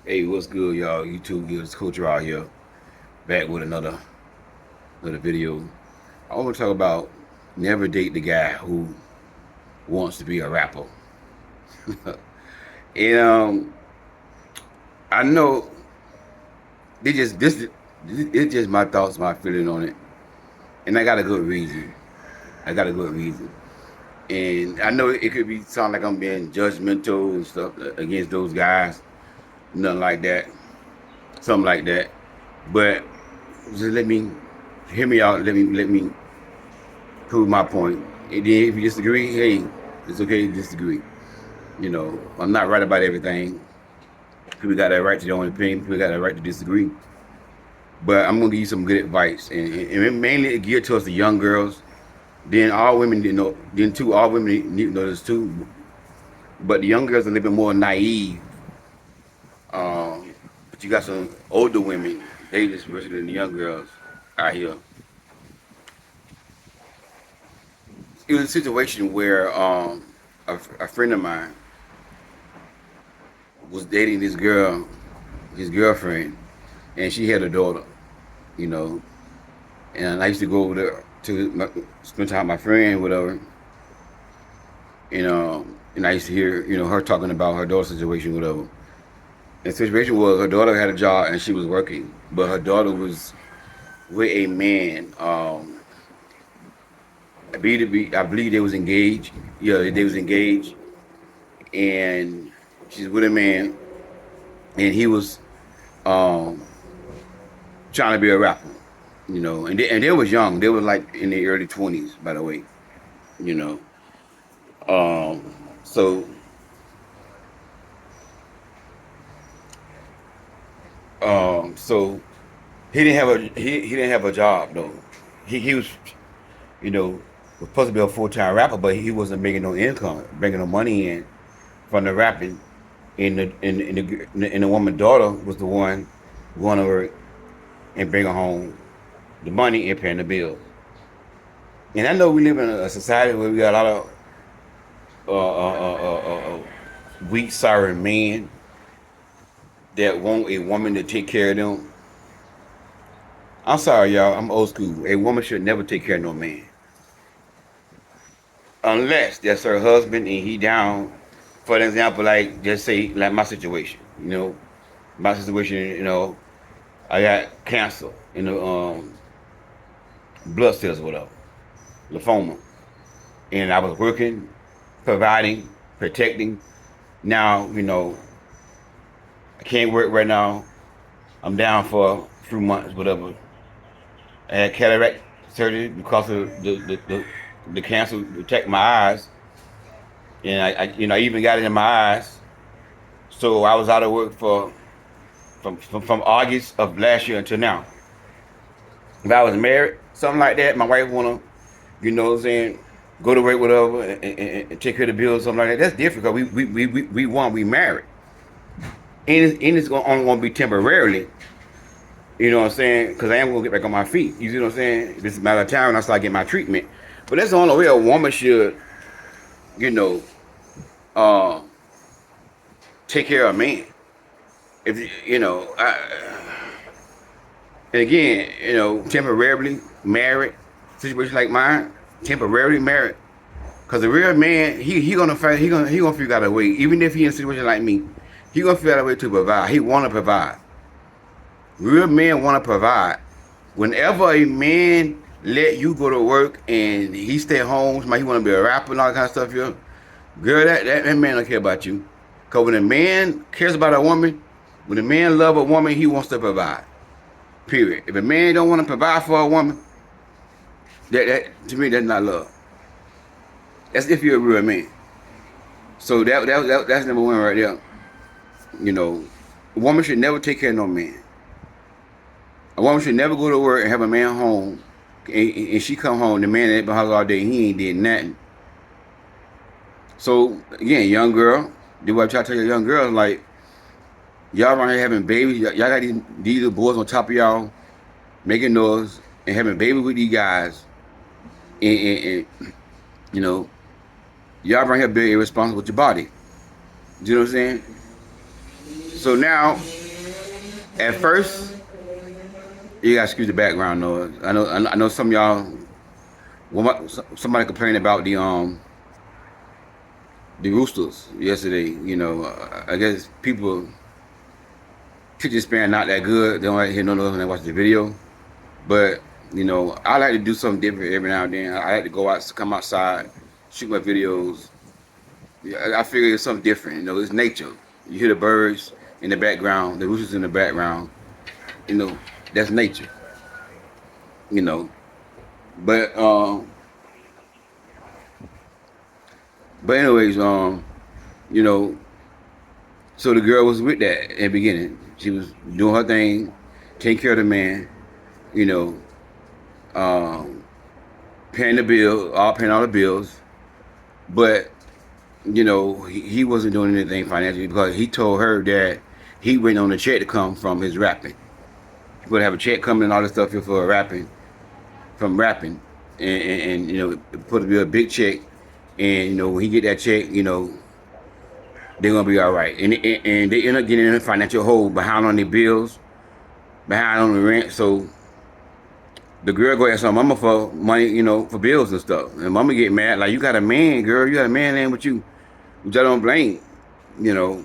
Hey, what's good, y'all? YouTube gives Coach out here, back with another video. I want to talk about never date the guy who wants to be a rapper. and I know they just this it's just my thoughts, my feeling on it, and I got a good reason. I got a good reason, and I know it could be sound like I'm being judgmental and stuff against those guys, nothing like that, something like that. But just let me hear me out. Let me prove my point. And then if you disagree, hey, it's okay to disagree. I'm not right about everything. People got that right to their own opinion. People got that right to disagree. But I'm gonna give you some good advice, and mainly geared towards the young girls. Then all women, then too, all women need to know this too. But the young girls are a little bit more naive. But you got some older women, they just worse than the young girls out here. It was a situation where a friend of mine was dating this girl, his girlfriend, and she had a daughter, you know. And I used to go over there to spend time with my friend, whatever. And I used to hear, her talking about her daughter's situation, whatever. And the situation was her daughter had a job and she was working, but her daughter was with a man. I believe they was engaged. Yeah, they was engaged, and she's with a man, and he was um, trying to be a rapper, and they was young. They were like in their early 20s, by the way, you know. Um, so so he didn't have a job though. He was you know was supposed to be a full-time rapper, but he wasn't making no income, bringing no money in from the rapping. And the woman's daughter was the one going to work and bringing home the money and paying the bills. And I know we live in a society where we got a lot of weak, sorry men that want a woman to take care of them. I'm sorry, y'all. I'm old school. A woman should never take care of no man unless that's her husband and he down. For an example, like just say like my situation. My situation. I got cancer in the blood cells or whatever, lymphoma, and I was working, providing, protecting. Now, I can't work right now. I'm down for a few months, whatever. I had cataract surgery because of the cancer attacked my eyes, and I even got it in my eyes. So I was out of work from August of last year until now. If I was married, something like that, my wife wanna, what I'm saying, go to work, whatever, and take care of the bills, something like that. That's different because we married, and it's only gonna be temporarily. You know what I'm saying? Because I am gonna get back on my feet. You see what I'm saying? This is a matter of time when I start getting my treatment. But that's the only way a woman should, you know, uh, take care of a man. If and again, temporarily married, situation like mine, temporarily married. Cause the real man, he gonna fight, he gonna figure out a way. Even if he in a situation like me, he gonna figure out a way to provide. He wanna provide. Real men wanna provide. Whenever a man let you go to work and he stay home, somebody he wanna be a rapper and all that kind of stuff, girl, that man don't care about you. Cause when a man cares about a woman, when a man love a woman, he wants to provide. Period. If a man don't want to provide for a woman, that to me that's not love. That's if you're a real man. So that's number one right there. A woman should never take care of no man. A woman should never go to work and have a man home, and she come home, the man at the house all day, he ain't did nothing. So again, young girl, do what I try to tell you, young girls, like y'all around here having babies, y'all got these little boys on top of y'all making noise and having babies with these guys, and you know, y'all around here being irresponsible with your body. You know what I'm saying? So now, at first, you gotta excuse the background noise. I know some of y'all. Somebody complaining about the Roosters yesterday. You know, I guess people attention span not that good. They don't like to hear no noise when they watch the video. But you know, I like to do something different every now and then. I like to go out, come outside, shoot my videos. I figure it's something different. You know, it's nature. You hear the birds in the background, the roosters in the background. You know, that's nature. You know, but anyways, you know, so the girl was with that in the beginning. She was doing her thing, taking care of the man. You know, paying all the bills, but you know, he wasn't doing anything financially because he told her that he waiting on the check to come from his rapping. He would have a check coming and all this stuff here for rapping, and you know, put to be a big check, and you know, when he get that check, you know, they're gonna be all right, and they end up getting in a financial hole, behind on their bills, behind on the rent. So the girl go ask her mama for money, you know, for bills and stuff, and mama get mad like, you got a man, girl, you got a man in with you, which I don't blame, you know,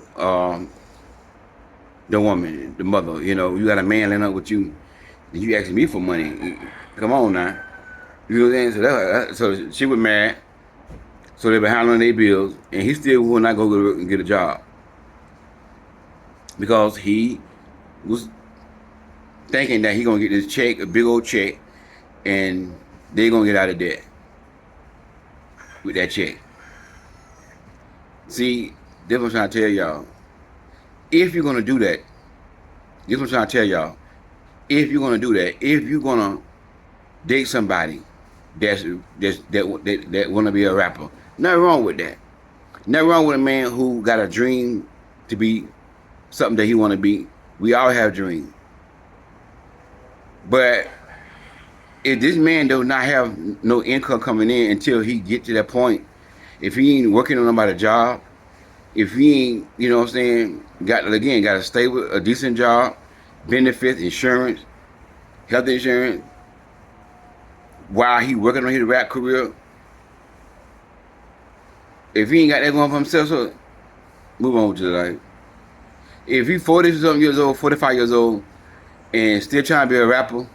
the woman, the mother, you know, you got a man laying up with you, and you asking me for money. Come on now. You know what I'm saying? So she was mad. So they behind on their bills, and he still will not go to get a job because he was thinking that he gonna get this check, a big old check, and they gonna get out of debt with that check. See, this what I'm trying to tell y'all. If you're gonna do that, this what I'm trying to tell y'all. If you're gonna do that, if you're gonna date somebody that wanna be a rapper, nothing wrong with that. Nothing wrong with a man who got a dream to be something that he wanna be. We all have dreams. But if this man does not have no income coming in until he get to that point, if he ain't working on nobody's job, if he ain't, you know what I'm saying, got a stable, a decent job, benefits, insurance, health insurance, while he working on his rap career, if he ain't got that going for himself, so move on to the life. If he 40-something years old, 45 years old, and still trying to be a rapper,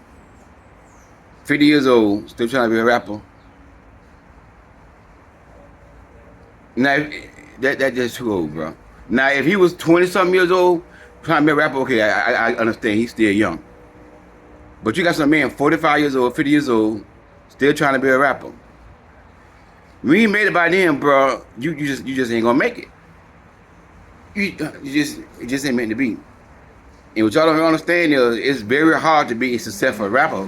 50 years old, still trying to be a rapper, now that's just too old, bro. Now if he was 20-something years old, trying to be a rapper, okay, I understand, he's still young. But you got some man 45 years old, 50 years old, still trying to be a rapper. When you made it by then, bro, you just ain't gonna make it. It just ain't meant to be. And what y'all don't understand is it's very hard to be a successful rapper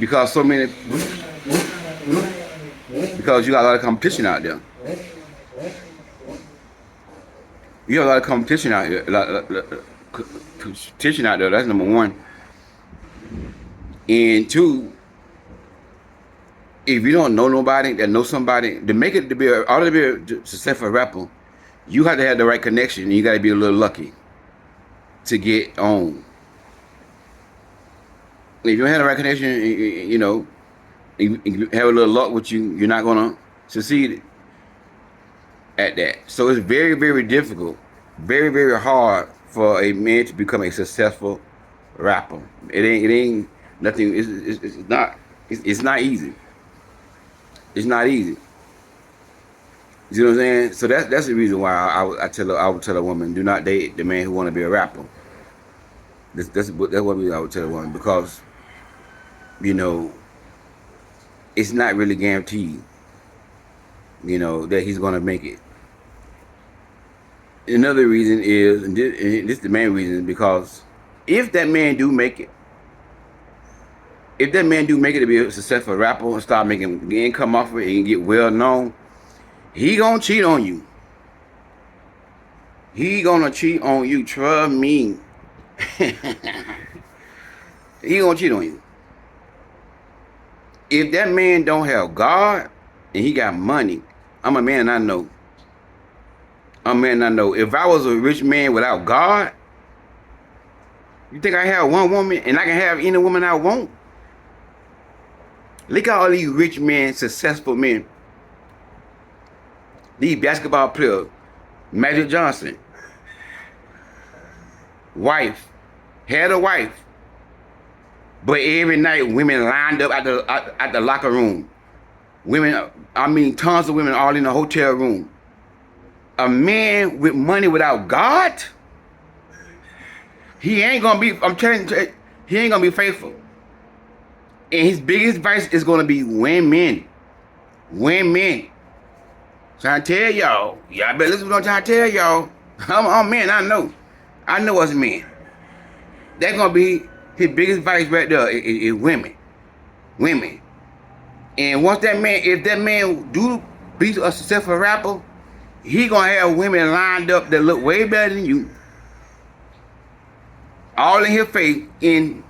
because because you got a lot of competition out there. You have a lot of competition out here. Competition out there. That's number one. And two, if you don't know nobody that knows somebody, to make it to be a successful rapper, you have to have the right connection, and you got to be a little lucky to get on. If you don't have the right connection, you know, if you have a little luck with you, you're not gonna succeed at that. So it's very, very difficult, very, very hard for a man to become a successful rapper. It ain't nothing. It's not easy. It's not easy. You know what I'm saying? So that's the reason why I would tell a woman, do not date the man who want to be a rapper. That's what I would tell a woman, because you know it's not really guaranteed, you know, that he's gonna make it. Another reason is, and this is the main reason, because if that man do make it, to be a successful rapper and start making income off of it and get well known, he gonna cheat on you. He gonna cheat on you. Trust me. He gonna cheat on you. If that man don't have God and he got money, I'm a man and I know. Man, I know. If I was a rich man without God, you think I have one woman and I can have any woman I want? Look at all these rich men, successful men. These basketball players. Magic Johnson. Wife. Had a wife. But every night women lined up at the locker room. Women, I mean tons of women all in the hotel room. A man with money without God, he ain't gonna be, I'm telling you, he ain't gonna be faithful. And his biggest vice is gonna be women. Women. Trying to tell y'all. Y'all better listen to what I'm trying to tell y'all. I'm men, I know. I know us men. That's gonna be his biggest vice right there is women. Women. And once that man, if that man do be a successful rapper, he gonna have women lined up that look way better than you. All in his face. And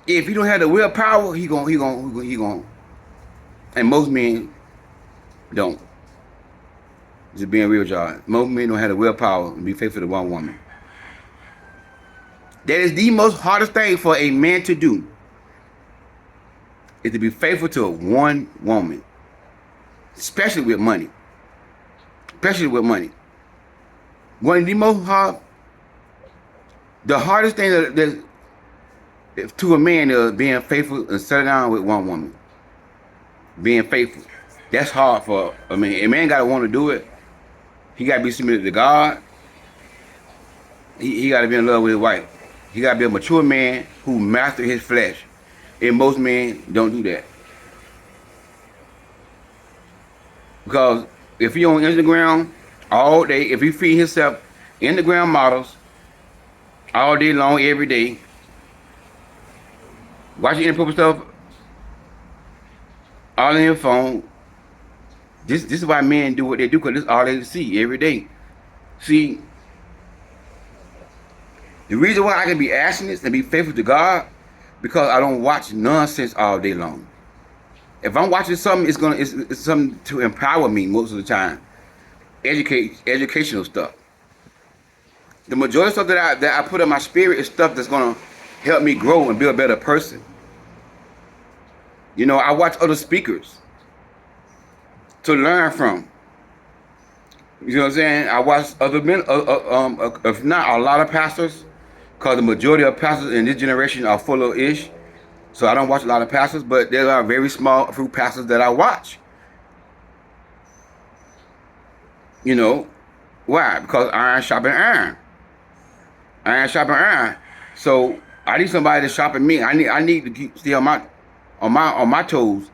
if he don't have the willpower, he gonna. And most men don't. Just being real, y'all. Most men don't have the willpower and be faithful to one woman. That is the most hardest thing for a man to do. Is to be faithful to one woman. Especially with money. Especially with money. One of the most the hardest thing that to a man is being faithful and settling down with one woman. Being faithful. That's hard for a man. A man gotta want to do it. He gotta be submitted to God. He gotta be in love with his wife. He gotta be a mature man who master his flesh. And most men don't do that. Because if he on Instagram all day, if he feed himself Instagram models all day long, every day, watching inappropriate stuff all in his phone, this is why men do what they do, because this is all they see every day. See, the reason why I can be abstinent and be faithful to God, because I don't watch nonsense all day long. If I'm watching something, it's something to empower me most of the time. Educational stuff. The majority of stuff that I put in my spirit is stuff that's gonna help me grow and be a better person. You know, I watch other speakers to learn from. You know what I'm saying? I watch other men, if not a lot of pastors, because the majority of pastors in this generation are full of ish. So I don't watch a lot of pastors, but there are very small few pastors that I watch. You know, why? Because iron sharpens iron. Iron sharpens iron. So I need somebody to sharpen me. I need to stay on my toes.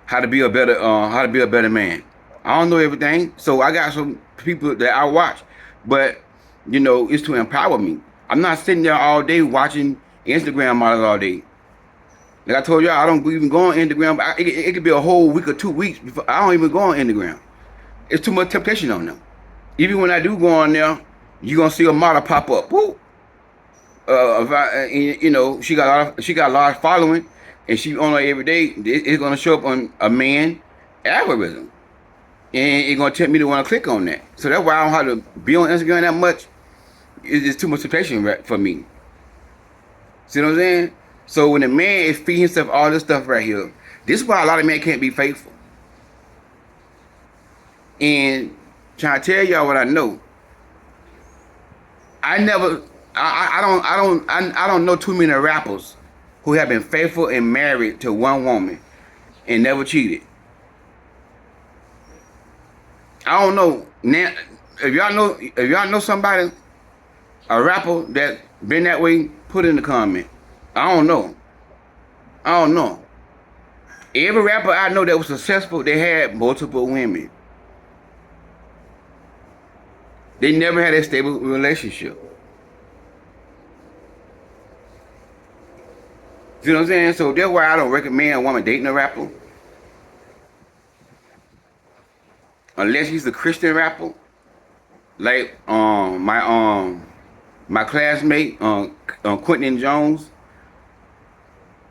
How to be a better man. I don't know everything, so I got some people that I watch, but you know, it's to empower me. I'm not sitting there all day watching Instagram models all day. Like I told y'all, I don't even go on Instagram. It could be a whole week or 2 weeks before I don't even go on Instagram. It's too much temptation on them. Even when I do go on there, you're gonna see a model pop up. Woo! You know, she got a large following, and she on her every day. It's gonna show up on a man algorithm, and it's gonna tempt me to want to click on that. So that's why I don't have to be on Instagram that much. It's too much temptation for me. See what I'm saying? So when a man is feeding himself all this stuff right here, this is why a lot of men can't be faithful. And trying to tell y'all what I know. I don't know too many rappers who have been faithful and married to one woman and never cheated. I don't know. Now, if y'all know somebody, a rapper that been that way, put in the comment. I don't know. Every rapper I know that was successful, they had multiple women. They never had a stable relationship. See what I'm saying? So that's why I don't recommend a woman dating a rapper. Unless he's a Christian rapper. Like my classmate, Quentin Jones.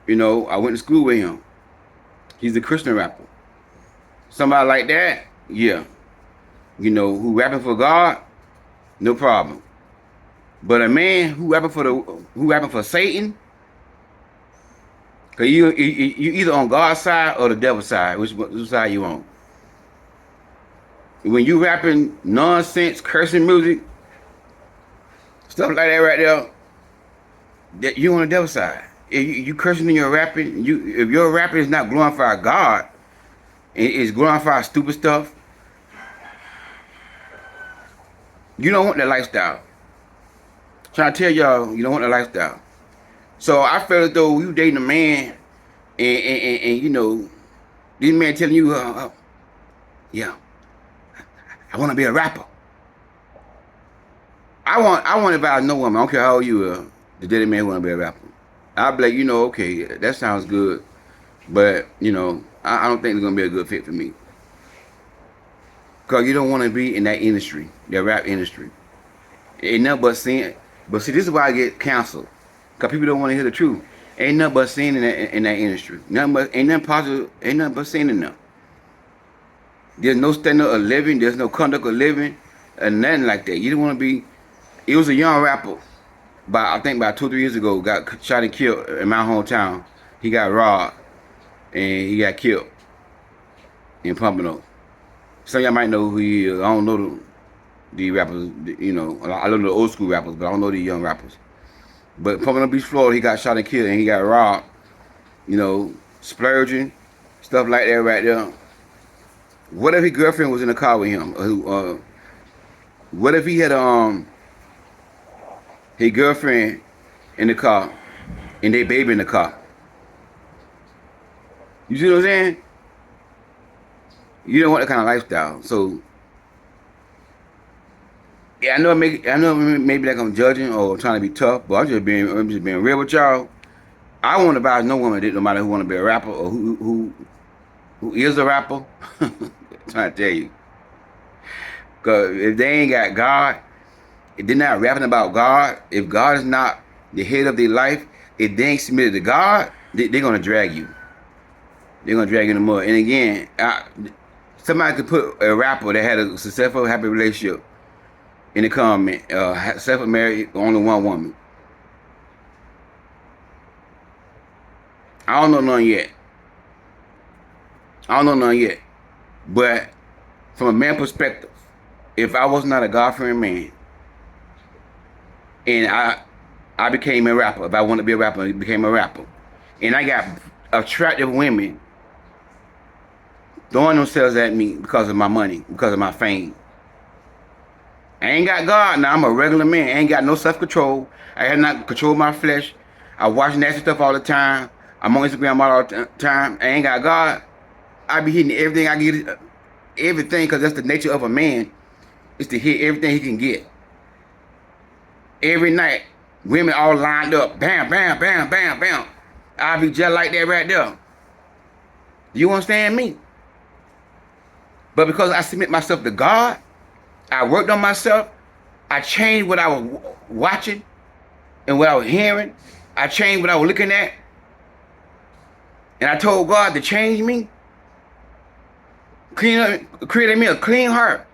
You know, I went to school with him. He's a Christian rapper. Somebody like that, yeah. who rapping for God, no problem. But a man who rapping for Satan, cause you either on God's side or the devil's side. Which side you on? When you rapping nonsense, cursing music, stuff like that right there, that you on the devil's side. If you cursing in your rapping, if your rapping is not glorifying God, it's glorifying stupid stuff, you don't want that lifestyle. I'm trying to tell y'all, you don't want that lifestyle. So I feel as though you dating a man, and this man telling you, yeah, I want to be a rapper. I want if I know woman, I don't care how old you are, the dating man want to be a rapper. I'll be like, okay, that sounds good, but I don't think it's gonna be a good fit for me. Cause you don't want to be in that industry, that rap industry. Ain't nothing but sin. But see, this is why I get canceled. Cause people don't want to hear the truth. Ain't nothing but sin in that industry. Ain't nothing positive. Ain't nothing but sin in there. There's no standard of living. There's no conduct of living, and nothing like that. You don't want to be. It was a young rapper, I think about 2 or 3 years ago, got shot and killed in my hometown. He got robbed and he got killed in Pompano. Some of y'all might know who he is. I don't know the rappers. I know the old school rappers, but I don't know the young rappers. But Pompano Beach, Florida, he got shot and killed and he got robbed. Splurging, stuff like that right there. What if his girlfriend was in the car with him? What if he had his girlfriend in the car and their baby in the car? You see what I'm saying? You don't want that kind of lifestyle. So yeah, I know maybe like I'm judging or trying to be tough, but I'm just being real with y'all. I want to advise no woman, no matter who want to be a rapper or who is a rapper. I'm trying to tell you. Because if they ain't got God, if they're not rapping about God, if God is not the head of their life, if they ain't submitted to God, they're going to drag you. They're going to drag you in the mud. And again, somebody could put a rapper that had a successful, happy relationship in the comment, successful married, only one woman. I don't know none yet. But from a man perspective, if I was not a God-fearing man, and I became a rapper, if I wanted to be a rapper, I became a rapper, and I got attractive women throwing themselves at me because of my money, because of my fame. I ain't got God now. I'm a regular man. I ain't got no self-control. I have not controlled my flesh. I watch nasty stuff all the time. I'm on Instagram all the time. I ain't got God. I be hitting everything I get, everything, because that's the nature of a man, is to hit everything he can get. Every night, women all lined up, bam, bam, bam, bam, bam. I be just like that right there. You understand me? But because I submit myself to God, I worked on myself, I changed what I was watching and what I was hearing. I changed what I was looking at. And I told God to change me. Create me a clean heart.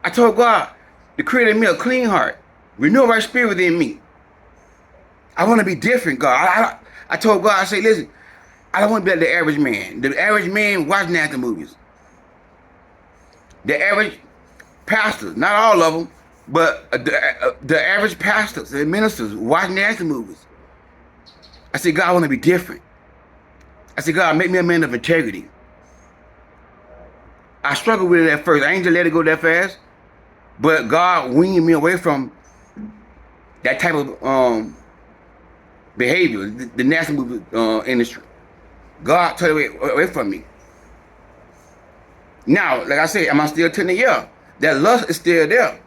I told God to create me a clean heart. Renew my spirit within me. I want to be different, God. I told God, I said, listen, I don't want to be like the average man. The average man watch nasty movies. The average pastors, not all of them, but the average pastors and ministers watch nasty movies. I said, God, I want to be different. I said, God, make me a man of integrity. I struggled with it at first. I ain't just let it go that fast. But God weaned me away from that type of behavior, the nasty movie industry. God took it away from me. Now, like I said, am I still tempted? Yeah. That lust is still there.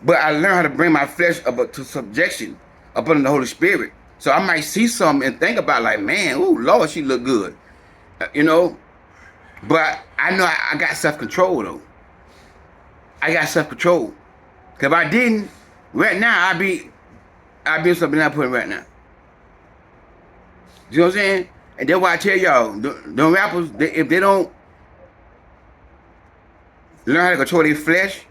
But I learned how to bring my flesh up to subjection, up under the Holy Spirit. So I might see something and think about like, man, oh Lord, she look good. But I know I got self-control though. I got self-control. Cause if I didn't, right now I'd be something I put right now. You know what I'm saying? And that's why I tell y'all, them rappers, if they don't learn how to control their flesh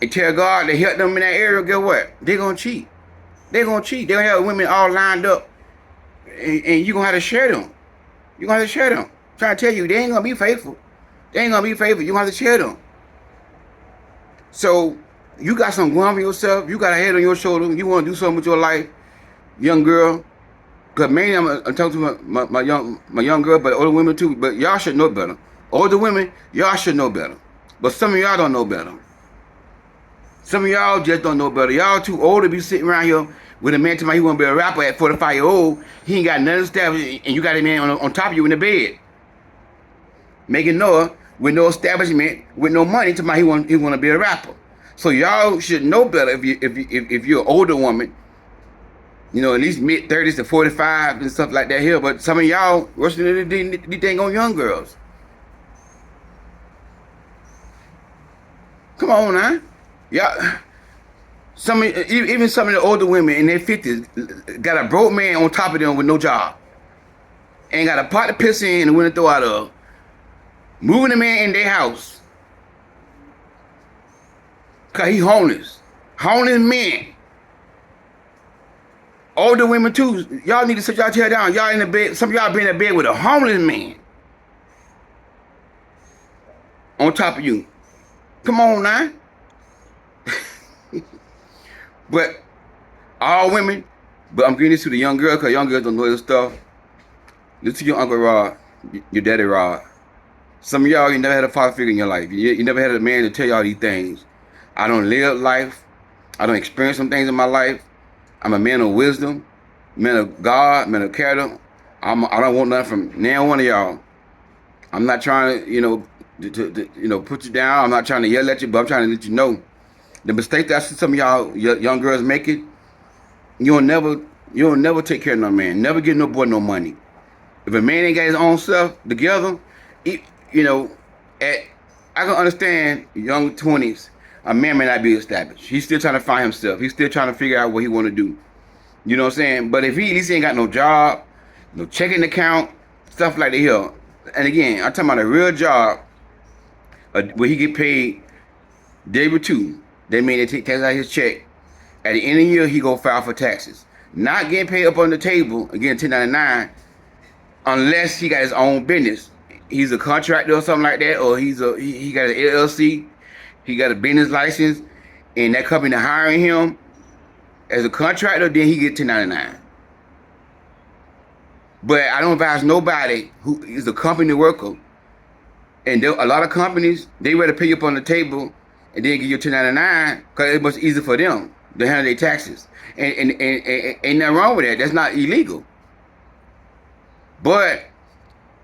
and tell God to help them in that area, guess what? They're going to cheat. They're going to cheat. They're going to have women all lined up, and you're going to have to share them. You're going to have to share them. I'm trying to tell you, they ain't going to be faithful. They ain't going to be faithful. You're going to have to share them. So you got something going for yourself. You got a head on your shoulder. You want to do something with your life, young girl. Because mainly I'm talking to my young girl, but older women too. But y'all should know better. Older women, y'all should know better. But some of y'all don't know better. Some of y'all just don't know better. Y'all too old to be sitting around here with a man telling me he want to be a rapper at 45-year-old. He ain't got nothing established, and you got a man on top of you in the bed, making noise with no establishment, with no money. Telling me he want to be a rapper. So y'all should know better if you're an older woman. You know, at least mid-30s to 45 and stuff like that here. But some of y'all worse than these dang on young girls. Come on now. Y'all, even some of the older women in their 50s got a broke man on top of them with no job. Ain't got a pot to piss in and wouldn't throw out of. Moving the man in their house. Because he homeless. Homeless men. Older women too, y'all need to sit y'all tail down. Y'all in the bed, some of y'all been in bed with a homeless man on top of you. Come on now. But all women, but I'm giving this to the young girl because young girls don't know this stuff. Listen to your Uncle Rod, your daddy Rod. Some of y'all, you never had a father figure in your life. You never had a man to tell y'all these things. I don't live life. I don't experience some things in my life. I'm a man of wisdom, man of God, man of character. I don't want nothing from now one of y'all. I'm not trying to, put you down. I'm not trying to yell at you, but I'm trying to let you know the mistake that I see some of y'all young girls making. You'll never take care of no man. Never give no boy no money. If a man ain't got his own stuff together, I can understand young 20s. A man may not be established. He's still trying to find himself. He's still trying to figure out what he want to do. You know what I'm saying? But if he at least ain't got no job, no checking account, stuff like that here. And again, I'm talking about a real job where he get paid day or two. They mean they take taxes out of his check. At the end of the year, he go file for taxes. Not getting paid up on the table, again, 1099, unless he got his own business. He's a contractor or something like that, or he got an LLC. He got a business license, and that company hiring him as a contractor, then he get 1099. But I don't advise nobody who is a company worker, and a lot of companies, they rather pay you up on the table and then give you 1099 because it's much easier for them to handle their taxes. And ain't nothing wrong with that. That's not illegal. But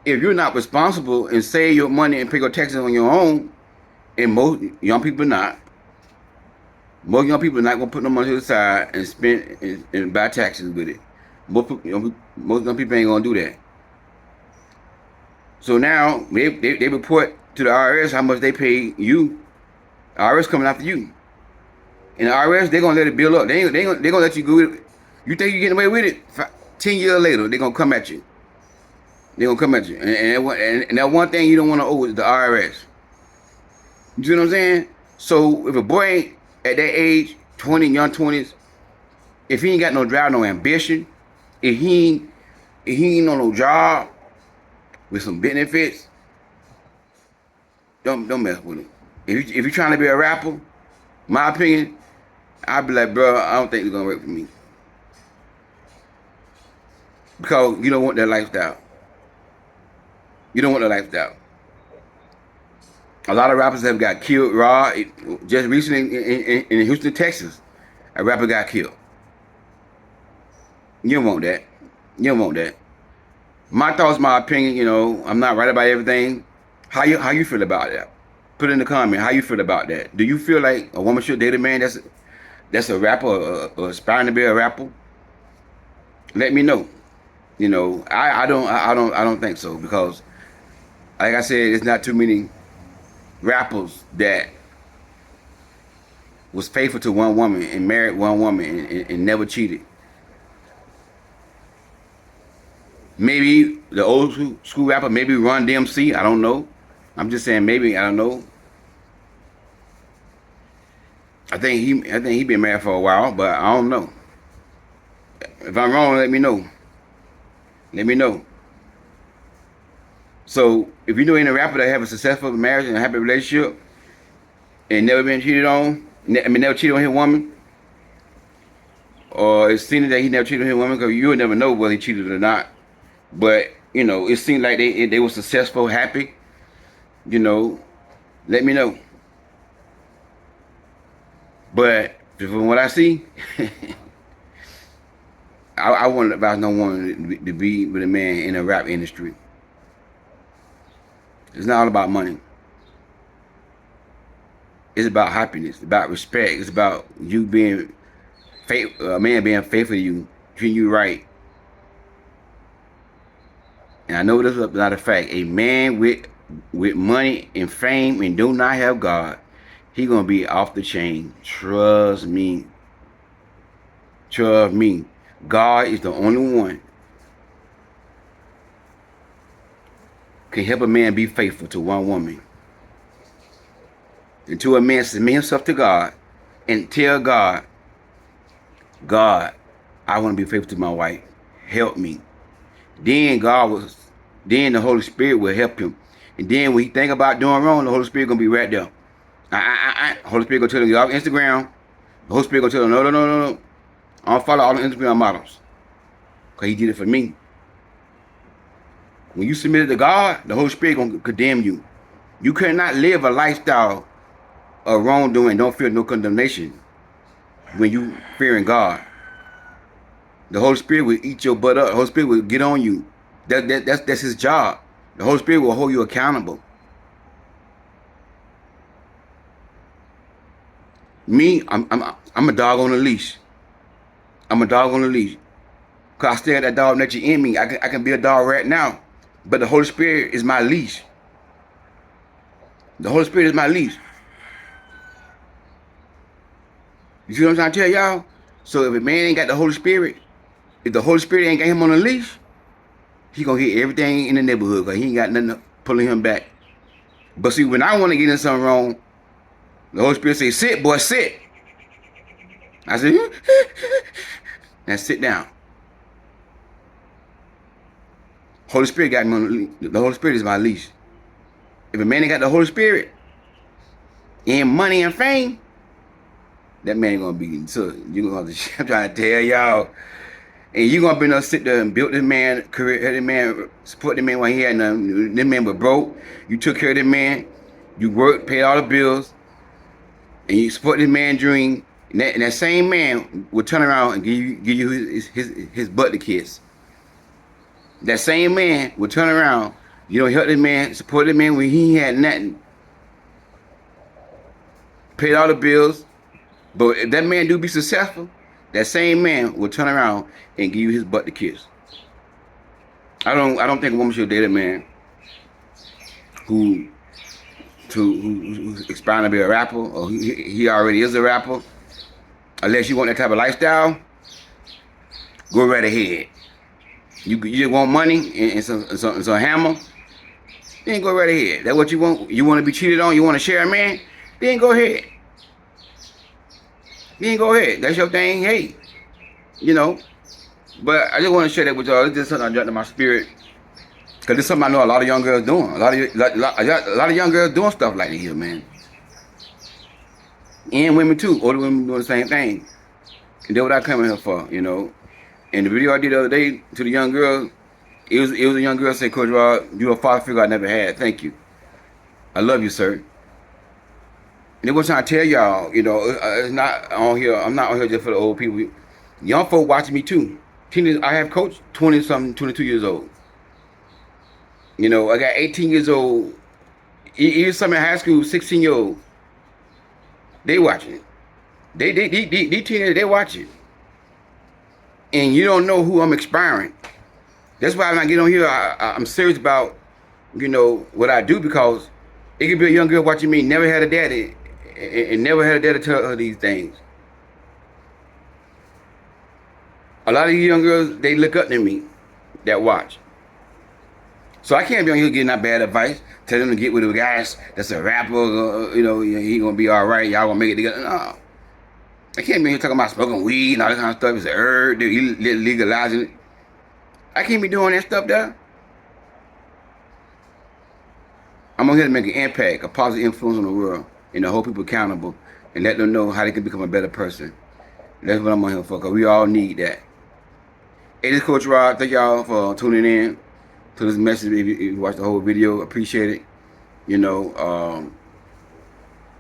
if you're not responsible and save your money and pay your taxes on your own, and most young people not. Most young people are not gonna put no money to the side and spend and buy taxes with it. Most young people ain't gonna do that. So now they report to the IRS how much they pay you. IRS coming after you. And the IRS, they're gonna let it build up. They gonna let you go with it. You think you're getting away with it? 10 years later, they're gonna come at you. They're gonna come at you. And that one thing you don't want to owe is the IRS. You see what I'm saying? So if a boy at that age, 20, young 20s, if he ain't got no drive, no ambition, if he ain't on no job with some benefits, don't mess with him. If you're trying to be a rapper, my opinion, I'd be like, bro, I don't think it's gonna work for me. Because you don't want that lifestyle. You don't want that lifestyle. A lot of rappers have got killed raw. Just recently in Houston, Texas, a rapper got killed. You don't want that. You don't want that. My thoughts, my opinion, I'm not right about everything. How you feel about that? Put it in the comment. How you feel about that? Do you feel like a woman should date a man that's a rapper or aspiring to be a rapper? Let me know. I don't think so, because like I said, it's not too many rappers that was faithful to one woman and married one woman and never cheated. Maybe the old school rapper, maybe Run DMC, I don't know. I'm just saying maybe, I don't know. I think he been married for a while, but I don't know. If I'm wrong, let me know. Let me know. So if you know any rapper that have a successful marriage and a happy relationship and never been cheated on, never cheated on his woman, or it seems that he never cheated on his woman, because you would never know whether he cheated or not. But it seemed like they were successful, happy. Let me know. But from what I see, I wouldn't advise no one to be with a man in the rap industry. It's not all about money. It's about happiness. It's about respect. It's about you being a man being faithful to you, treating you right. And I know this is not a fact. A man with money and fame and do not have God, he gonna be off the chain. Trust me. Trust me. God is the only one can help a man be faithful to one woman. Until a man submit himself to God and tell God, God, I want to be faithful to my wife. Help me. Then the Holy Spirit will help him. And then when he think about doing wrong, the Holy Spirit gonna be right there. Holy Spirit gonna tell him, get off Instagram. The Holy Spirit gonna tell him, no. I don't follow all the Instagram models. Because he did it for me. When you submit it to God, the Holy Spirit gonna condemn you. You cannot live a lifestyle of wrongdoing, don't feel no condemnation when you fearing God. The Holy Spirit will eat your butt up. The Holy Spirit will get on you. That's his job. The Holy Spirit will hold you accountable. Me, I'm a dog on a leash. I'm a dog on a leash. Because I still have that dog nature in me. I can be a dog right now. But the Holy Spirit is my leash. The Holy Spirit is my leash. You see what I'm trying to tell y'all? So if a man ain't got the Holy Spirit, if the Holy Spirit ain't got him on a leash, he gonna hit everything in the neighborhood because he ain't got nothing pulling him back. But see, when I want to get in something wrong, the Holy Spirit say, sit, boy, sit. I say, now sit down. Holy Spirit got me on the leash. The Holy Spirit is my leash. If a man ain't got the Holy Spirit and money and fame, that man ain't gonna be. So you gonna have to. I'm trying to tell y'all, and you gonna be able to sit there and build this man career, help this man, support the man while he had nothing. This man was broke. You took care of the man. You worked, paid all the bills, and you support this man's dream. And that same man will turn around and give you his butt to kiss. That same man will turn around. You know, help this man, support the man when he had nothing. Paid all the bills. But if that man do be successful, that same man will turn around and give you his butt to kiss. I don't think a woman should date a man who's aspiring to be a rapper, or he already is a rapper. Unless you want that type of lifestyle, go right ahead. You just want money and some hammer, then go right ahead. That's what you want. You want to be cheated on? You want to share a man? Then go ahead. Then go ahead. That's your thing. Hey, But I just want to share that with y'all. It's just something I dropped in my spirit, because it's something I know a lot of young girls doing. A lot of young girls doing stuff like this here, man. And women too. Older women doing the same thing. And that's what I come in here for, And the video I did the other day to the young girl, it was a young girl saying, Coach Rod, you're a father figure I never had. Thank you. I love you, sir. And it was trying to tell y'all, it's not on here. I'm not on here just for the old people. Young folk watching me too. Teenagers, I have coached 20-something, 22 years old. I got 18 years old. Even some in high school, 16-year-old. They watching it. They teenagers, they watch it. And you don't know who I'm inspiring. That's why when I get on here, I'm serious about, what I do, because it could be a young girl watching me, never had a daddy, and never had a daddy tell her these things. A lot of these young girls, they look up to me that watch. So I can't be on here getting that bad advice, tell them to get with a guy that's a rapper, he gonna be all right, y'all gonna make it together. No. I can't be here talking about smoking weed and all that kind of stuff. It's a herb. They're legalizing it. I can't be doing that stuff there. I'm on here to make an impact, a positive influence on the world, and to hold people accountable and let them know how they can become a better person. That's what I'm on here for, because we all need that. Hey, this is Coach Rod. Thank y'all for tuning in to this message. If you watched the whole video, appreciate it. You know,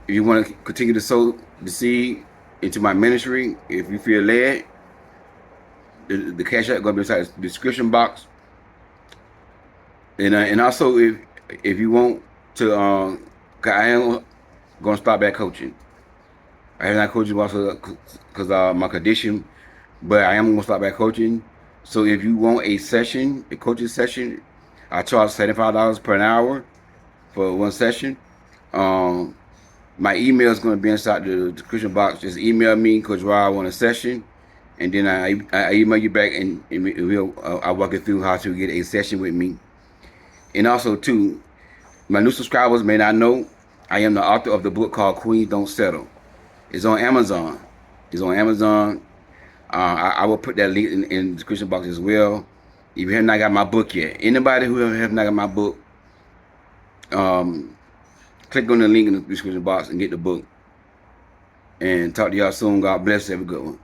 if you want to continue to sow the seed into my ministry, if you feel led, the cash app going to be inside the description box. And also if you want to, I am going to start back coaching. I have not coached also because my condition, but I am going to start back coaching. So if you want a session, a coaching session, I charge $75 per hour for one session. My email is going to be inside the description box. Just email me, Coach Rod, I want a session, and then I email you back, and I'll walk you through how to get a session with me. And also, too, my new subscribers may not know, I am the author of the book called Queens Don't Settle. It's on Amazon. I will put that link in the description box as well. If you have not got my book yet, anybody who have not got my book, click on the link in the description box and get the book. And talk to y'all soon. God bless. Have a good one.